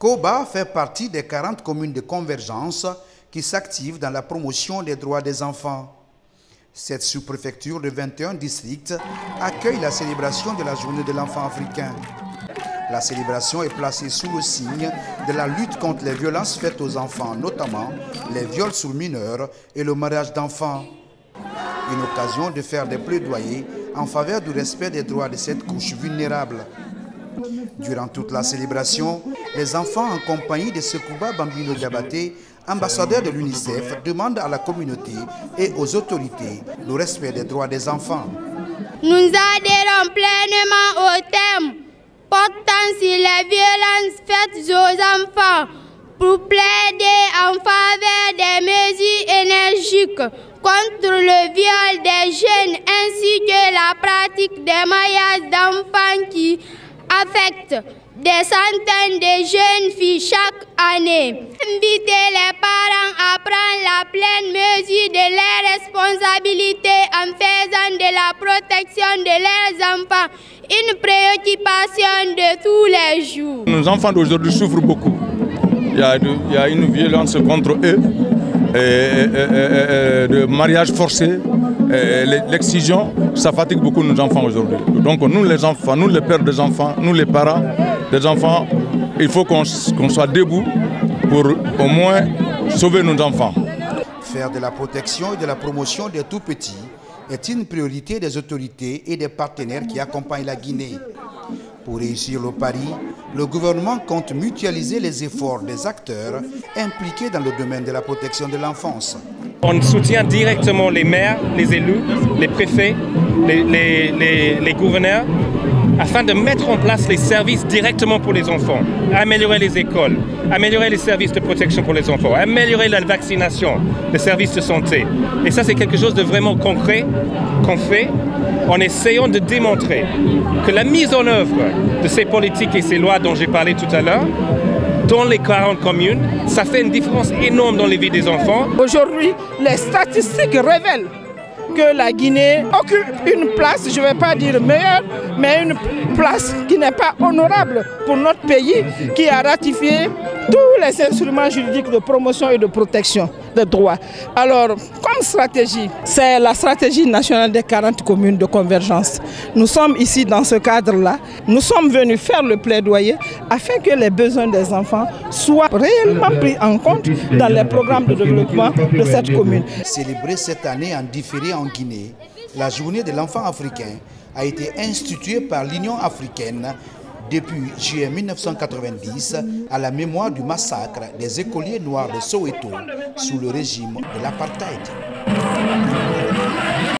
Koba fait partie des 40 communes de convergence qui s'activent dans la promotion des droits des enfants. Cette sous-préfecture de 21 districts accueille la célébration de la Journée de l'enfant africain. La célébration est placée sous le signe de la lutte contre les violences faites aux enfants, notamment les viols sur mineurs et le mariage d'enfants. Une occasion de faire des plaidoyers en faveur du respect des droits de cette couche vulnérable. Durant toute la célébration, les enfants en compagnie de Sekouba Bambino Diabaté, ambassadeur de l'UNICEF, demandent à la communauté et aux autorités le respect des droits des enfants. Nous adhérons pleinement au thème portant sur les violences faites aux enfants pour plaider en faveur des mesures énergiques contre le viol des jeunes ainsi que la pratique des mariages d'enfants qui affectent des centaines de jeunes filles chaque année. Inviter les parents à prendre la pleine mesure de leurs responsabilités en faisant de la protection de leurs enfants une préoccupation de tous les jours. Nos enfants d'aujourd'hui souffrent beaucoup. Il y a une violence contre eux, de mariage forcé, l'excision, ça fatigue beaucoup nos enfants aujourd'hui. Donc nous les enfants, nous les pères des enfants, nous les parents des enfants, il faut qu'on soit debout pour au moins sauver nos enfants. Faire de la protection et de la promotion des tout-petits est une priorité des autorités et des partenaires qui accompagnent la Guinée. Pour réussir le pari, le gouvernement compte mutualiser les efforts des acteurs impliqués dans le domaine de la protection de l'enfance. On soutient directement les maires, les élus, les préfets, les gouverneurs, afin de mettre en place les services directement pour les enfants, améliorer les écoles, améliorer les services de protection pour les enfants, améliorer la vaccination, les services de santé. Et ça, c'est quelque chose de vraiment concret qu'on fait en essayant de démontrer que la mise en œuvre de ces politiques et ces lois dont j'ai parlé tout à l'heure, dans les 40 communes, ça fait une différence énorme dans les vies des enfants. Aujourd'hui, les statistiques révèlent que la Guinée occupe une place, je ne vais pas dire meilleure, mais une place qui n'est pas honorable pour notre pays, qui a ratifié tous les instruments juridiques de promotion et de protection des droits. Alors, comme stratégie, c'est la stratégie nationale des 40 communes de convergence. Nous sommes ici dans ce cadre-là. Nous sommes venus faire le plaidoyer afin que les besoins des enfants soient réellement pris en compte dans les programmes de développement de cette commune. Célébrée cette année en différé en Guinée, la journée de l'enfant africain a été instituée par l'Union africaine depuis juillet 1990 à la mémoire du massacre des écoliers noirs de Soweto sous le régime de l'apartheid.